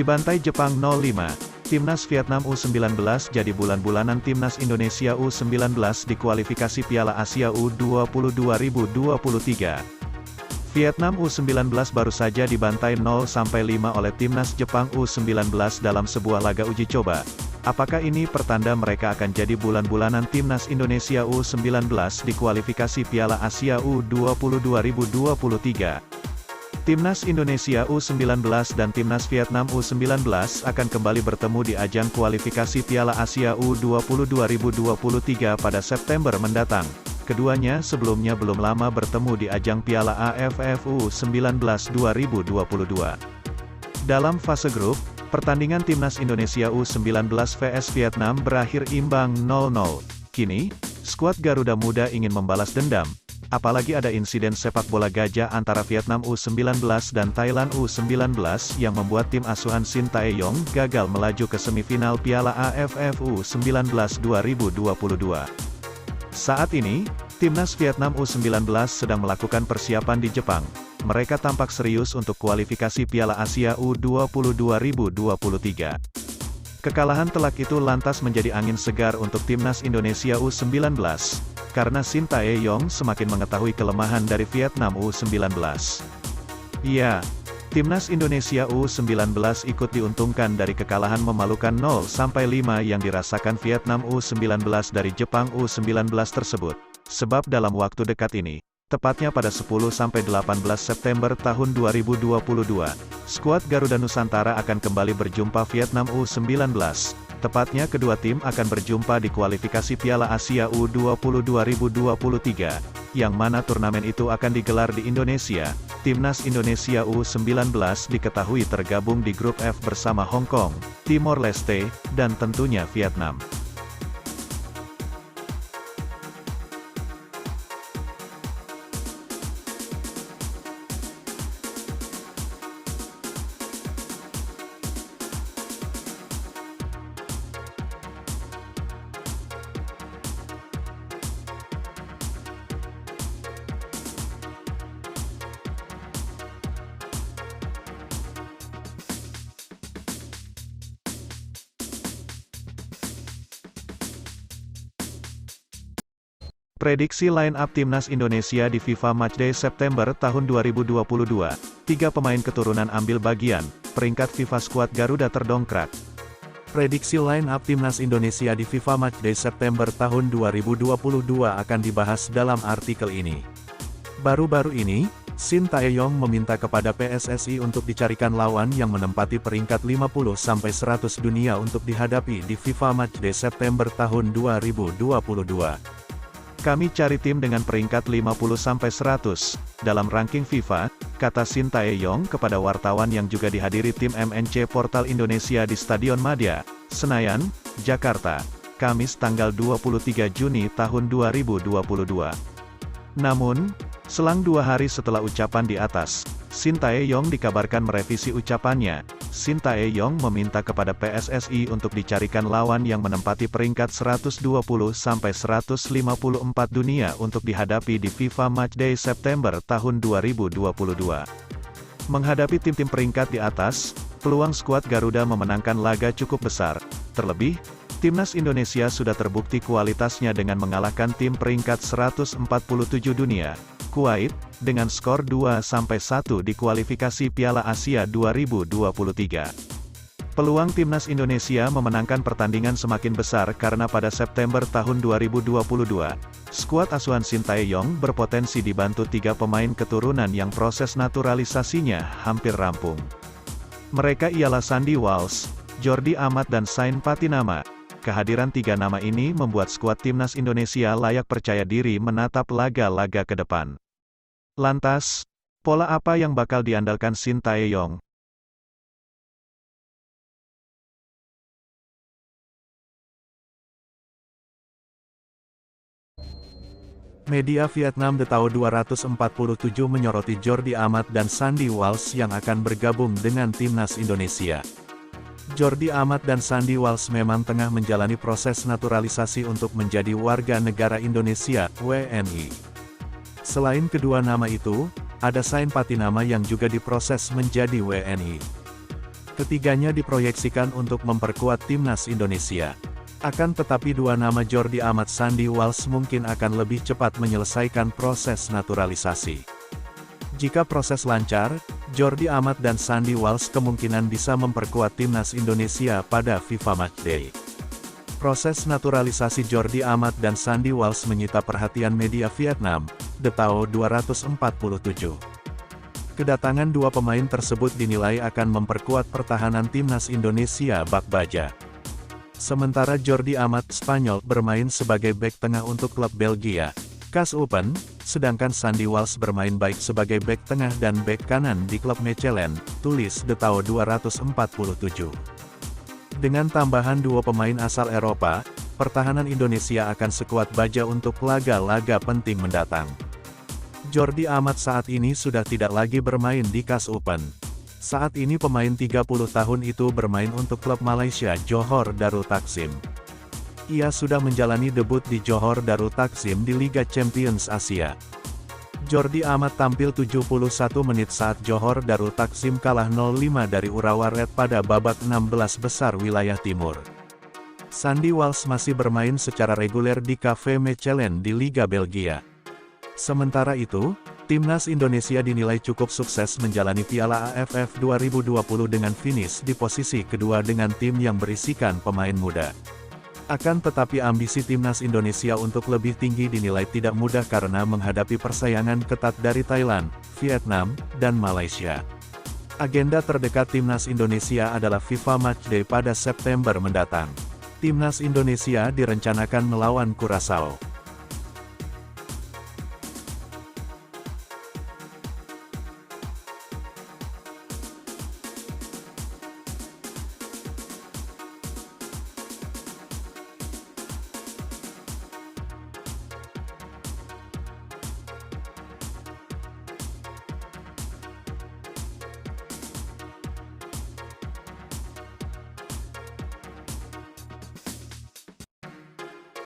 Dibantai Jepang 0-5, Timnas Vietnam U19 jadi bulan-bulanan Timnas Indonesia U19 di kualifikasi Piala Asia U20 2023. Vietnam U19 baru saja dibantai 0-5 oleh Timnas Jepang U19 dalam sebuah laga uji coba. Apakah ini pertanda mereka akan jadi bulan-bulanan Timnas Indonesia U19 di kualifikasi Piala Asia U20 2023? Timnas Indonesia U19 dan Timnas Vietnam U19 akan kembali bertemu di ajang kualifikasi Piala Asia U20 2023 pada September mendatang. Keduanya sebelumnya belum lama bertemu di ajang Piala AFF U19 2022. Dalam fase grup, pertandingan Timnas Indonesia U19 vs Vietnam berakhir imbang 0-0. Kini, skuad Garuda Muda ingin membalas dendam. Apalagi ada insiden sepak bola gajah antara Vietnam U19 dan Thailand U19 yang membuat tim asuhan Shin Tae-yong gagal melaju ke semifinal Piala AFF U19 2022. Saat ini, Timnas Vietnam U19 sedang melakukan persiapan di Jepang. Mereka tampak serius untuk kualifikasi Piala Asia U20 2023. Kekalahan telak itu lantas menjadi angin segar untuk Timnas Indonesia U19. Karena Shin Tae-yong semakin mengetahui kelemahan dari Vietnam U19. Ya, Timnas Indonesia U19 ikut diuntungkan dari kekalahan memalukan 0-5 yang dirasakan Vietnam U19 dari Jepang U19 tersebut. Sebab dalam waktu dekat ini, tepatnya pada 10-18 September tahun 2022, skuad Garuda Nusantara akan kembali berjumpa Vietnam U19. Tepatnya kedua tim akan berjumpa di kualifikasi Piala Asia U20 2023, yang mana turnamen itu akan digelar di Indonesia. Timnas Indonesia U19 diketahui tergabung di grup F bersama Hong Kong, Timor Leste, dan tentunya Vietnam. Prediksi line-up Timnas Indonesia di FIFA Matchday September tahun 2022. 3 pemain keturunan ambil bagian, peringkat FIFA skuad Garuda terdongkrak. Prediksi line-up Timnas Indonesia di FIFA Matchday September tahun 2022 akan dibahas dalam artikel ini. Baru-baru ini, Shin Tae-yong meminta kepada PSSI untuk dicarikan lawan yang menempati peringkat 50-100 dunia untuk dihadapi di FIFA Matchday September tahun 2022. Kami cari tim dengan peringkat 50-100 dalam ranking FIFA, kata Shin Tae-yong kepada wartawan yang juga dihadiri tim MNC Portal Indonesia di Stadion Madia, Senayan, Jakarta, Kamis tanggal 23 Juni tahun 2022. Namun, selang 2 hari setelah ucapan di atas, Shin Tae-yong dikabarkan merevisi ucapannya. Shin Tae-yong meminta kepada PSSI untuk dicarikan lawan yang menempati peringkat 120-154 dunia untuk dihadapi di FIFA Matchday September tahun 2022. Menghadapi tim-tim peringkat di atas, peluang skuad Garuda memenangkan laga cukup besar. Terlebih, Timnas Indonesia sudah terbukti kualitasnya dengan mengalahkan tim peringkat 147 dunia, Kuwait, dengan skor 2-1 di kualifikasi Piala Asia 2023. Peluang Timnas Indonesia memenangkan pertandingan semakin besar karena pada September tahun 2022, skuad asuhan Shin Tae-yong berpotensi dibantu 3 pemain keturunan yang proses naturalisasinya hampir rampung. Mereka ialah Sandy Walsh, Jordi Amat dan Sain Patinama. Kehadiran 3 nama ini membuat skuad Timnas Indonesia layak percaya diri menatap laga-laga ke depan. Lantas, pola apa yang bakal diandalkan Shin Tae-yong? Media Vietnam The Tao 247 menyoroti Jordi Amat dan Sandy Walsh yang akan bergabung dengan Timnas Indonesia. Jordi Amat dan Sandy Walsh memang tengah menjalani proses naturalisasi untuk menjadi warga negara Indonesia, WNI. Selain kedua nama itu, ada Sain Patinama yang juga diproses menjadi WNI. Ketiganya diproyeksikan untuk memperkuat timnas Indonesia. Akan tetapi dua nama Jordi Amat Sandy Walsh mungkin akan lebih cepat menyelesaikan proses naturalisasi. Jika proses lancar, Jordi Amat dan Sandy Walsh kemungkinan bisa memperkuat timnas Indonesia pada FIFA Matchday. Proses naturalisasi Jordi Amat dan Sandy Walsh menyita perhatian media Vietnam, The Tao 247. Kedatangan dua pemain tersebut dinilai akan memperkuat pertahanan timnas Indonesia bak baja. Sementara Jordi Amat Spanyol bermain sebagai bek tengah untuk klub Belgia, KAS Open, sedangkan Sandy Walsh bermain baik sebagai bek tengah dan bek kanan di klub Mechelen, tulis The Tao 247. Dengan tambahan dua pemain asal Eropa, pertahanan Indonesia akan sekuat baja untuk laga-laga penting mendatang. Jordi Amat saat ini sudah tidak lagi bermain di KAS Open. Saat ini pemain 30 tahun itu bermain untuk klub Malaysia Johor Darul Takzim. Ia sudah menjalani debut di Johor Darul Takzim di Liga Champions Asia. Jordi Amat tampil 71 menit saat Johor Darul Takzim kalah 0-5 dari Urawa Red pada babak 16 besar wilayah timur. Sandy Walsh masih bermain secara reguler di KV Mechelen di Liga Belgia. Sementara itu, timnas Indonesia dinilai cukup sukses menjalani Piala AFF 2020 dengan finish di posisi kedua dengan tim yang berisikan pemain muda. Akan tetapi ambisi timnas Indonesia untuk lebih tinggi dinilai tidak mudah karena menghadapi persaingan ketat dari Thailand, Vietnam, dan Malaysia. Agenda terdekat timnas Indonesia adalah FIFA Matchday pada September mendatang. Timnas Indonesia direncanakan melawan Curaçao.